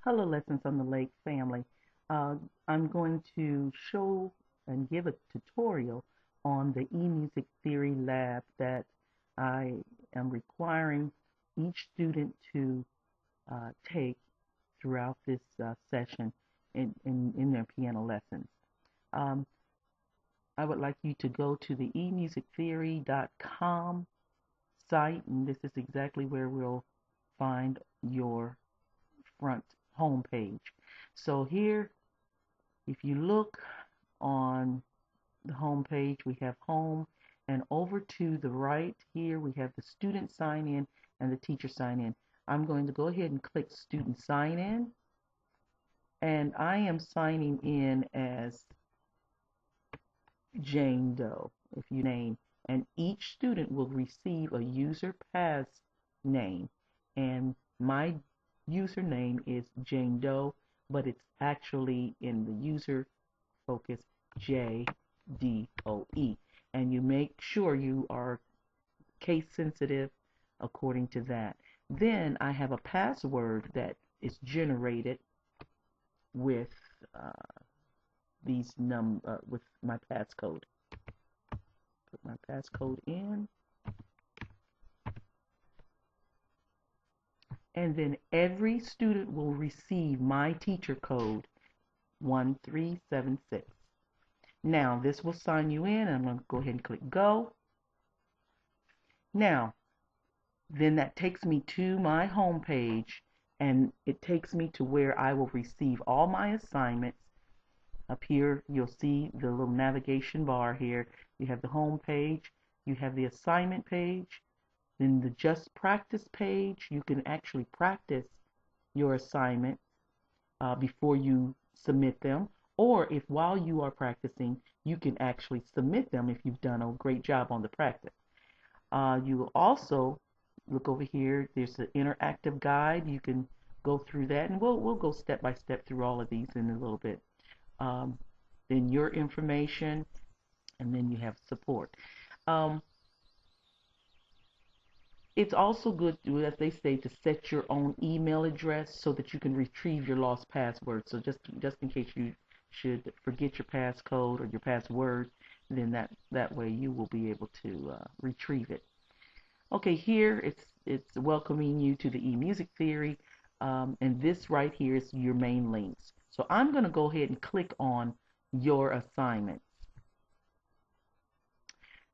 Hello, Lessons on the Lake family. I'm going to show and give a tutorial on the e-music theory lab that I am requiring each student to take throughout this session in their piano lessons. Um, I would like you to go to the emusictheory.com site, and this is exactly where we'll find your front home page. So here, if you look on the home page, we have home, and over to the right here, we have the student sign in and the teacher sign in. I'm going to go ahead and click student sign in, and I am signing in as Jane Doe, if you name, and each student will receive a user pass name, and my username is Jane Doe, but it's actually in the user focus JDOE, and you make sure you are case sensitive according to that. Then I have a password that is generated with with my passcode. Put my passcode in, and then every student will receive my teacher code 1376. Now this will sign you in, and I'm going to go ahead and click go. Now then that takes me to my home page, and it takes me to where I will receive all my assignments. Up here you'll see the little navigation bar here. You have the home page, you have the assignment page, then the just practice page. You can actually practice your assignment before you submit them, or if while you are practicing you can actually submit them if you've done a great job on the practice. You will also look over here. There's the interactive guide. You can go through that, and we'll go step by step through all of these in a little bit. Then your information, and then you have support. Um, it's also good, as they say, to set your own email address so that you can retrieve your lost password. So just in case you should forget your passcode or your password, then that way you will be able to retrieve it. Okay, here it's welcoming you to the eMusic Theory, and this right here is your main links. So I'm going to go ahead and click on your assignments.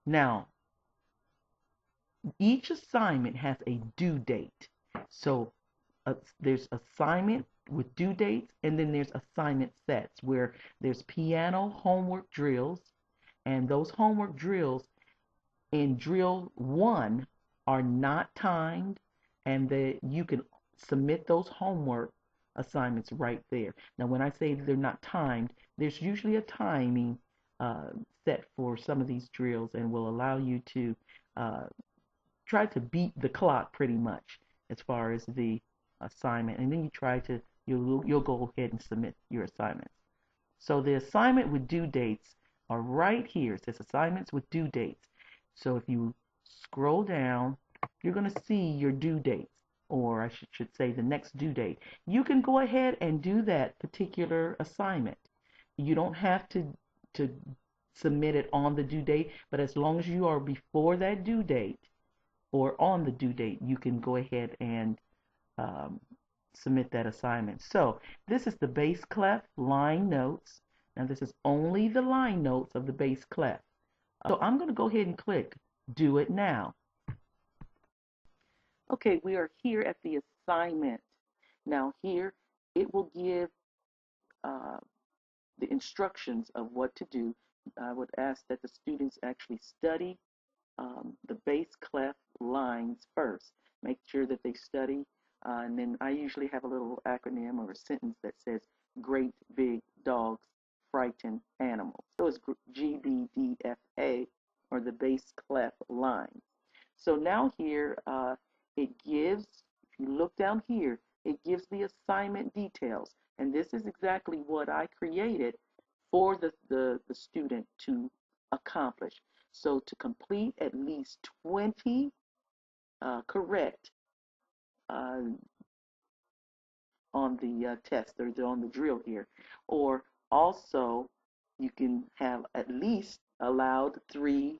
Now, each assignment has a due date. So there's assignment with due dates, and then there's assignment sets where there's piano homework drills, and those homework drills in drill 1 are not timed, and you can submit those homework assignments right there. Now, when I say they're not timed, there's usually a timing set for some of these drills, and will allow you to uh, try to beat the clock pretty much as far as the assignment, and then you'll go ahead and submit your assignments. So the assignment with due dates are right here. It says assignments with due dates. So if you scroll down, you're going to see your due dates, or I should say the next due date. You can go ahead and do that particular assignment. You don't have to submit it on the due date, but as long as you are before that due date or on the due date, you can go ahead and um, submit that assignment. So this is the bass clef line notes. Now this is only the line notes of the bass clef. So I'm going to go ahead and click do it now. Okay, we are here at the assignment. Now here it will give uh, the instructions of what to do. I would ask that the students actually study the bass clef lines first. Make sure that they study, and then I usually have a little acronym or a sentence that says great big dogs frighten animals. So it's GBDFA, or the bass clef lines. So now here it gives, if you look down here, it gives the assignment details, and this is exactly what I created for the student to accomplish. So to complete at least 20 correct uh, on the test or on the drill here. Or also, you can have at least allowed 3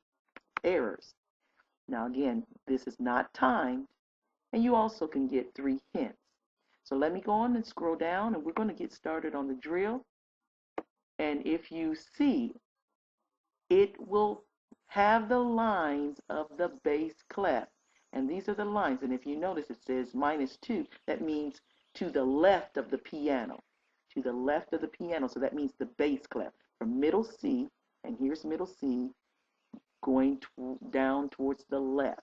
errors. Now again, this is not timed, and you also can get 3 hints. So let me go on and scroll down, and we're going to get started on the drill. And if you see, it will have the lines of the bass clef. And these are the lines. And if you notice, it says -2. That means to the left of the piano. To the left of the piano. So that means the bass clef. From middle C, and here's middle C, going down towards the left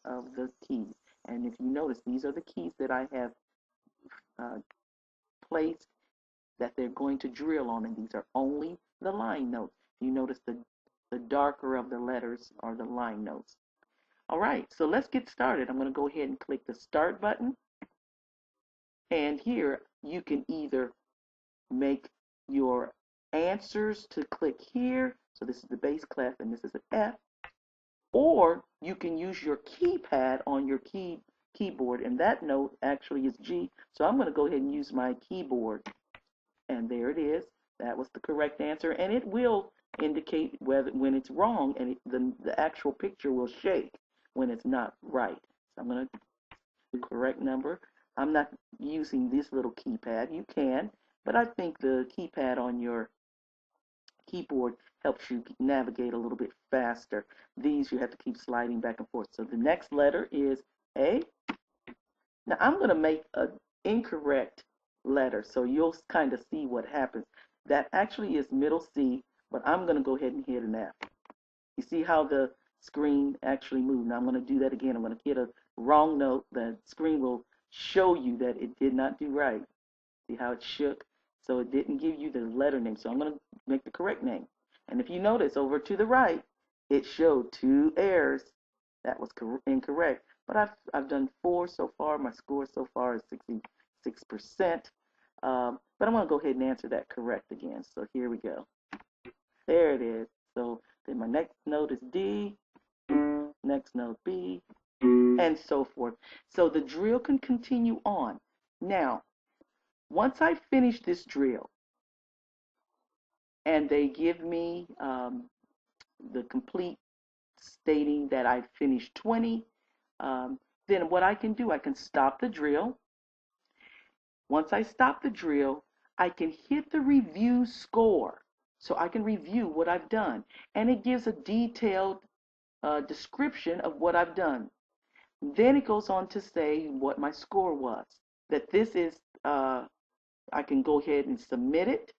of the keys. And if you notice, these are the keys that I have placed that they're going to drill on, and these are only the line notes. You notice the darker of the letters are the line notes. All right, so let's get started. I'm going to go ahead and click the start button. And here you can either make your answers to click here. So this is the bass clef and this is an F. Or you can use your keypad on your keyboard, and that note actually is G. So I'm going to go ahead and use my keyboard. And there it is. That was the correct answer, and it will indicate when it's wrong, and the actual picture will shake when it's not right. So I'm going to do the correct number. I'm not using this little keypad. You can, but I think the keypad on your keyboard helps you navigate a little bit faster. These you have to keep sliding back and forth. So the next letter is A. Now I'm going to make an incorrect letter, so you'll kind of see what happens. That actually is middle C, but I'm going to go ahead and hit an F. You see how the screen actually moved. Now I'm going to do that again. I'm going to hit a wrong note. The screen will show you that it did not do right. See how it shook? So it didn't give you the letter name. So I'm going to make the correct name. And if you notice over to the right, it showed 2 errors. That was incorrect. But I've done 4 so far. My score so far is 66%. But I'm going to go ahead and answer that correct again. So here we go. There it is. So then my next note is D, next note B, and so forth. So the drill can continue on. Now, once I finish this drill and they give me the complete stating that I finished 20, then what I can do, I can stop the drill. Once I stop the drill, I can hit the review score. So I can review what I've done. And it gives a detailed description of what I've done. Then it goes on to say what my score was. That this is, I can go ahead and submit it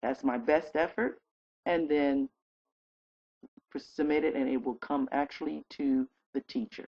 as my best effort. And then submit it, and it will come actually to the teacher.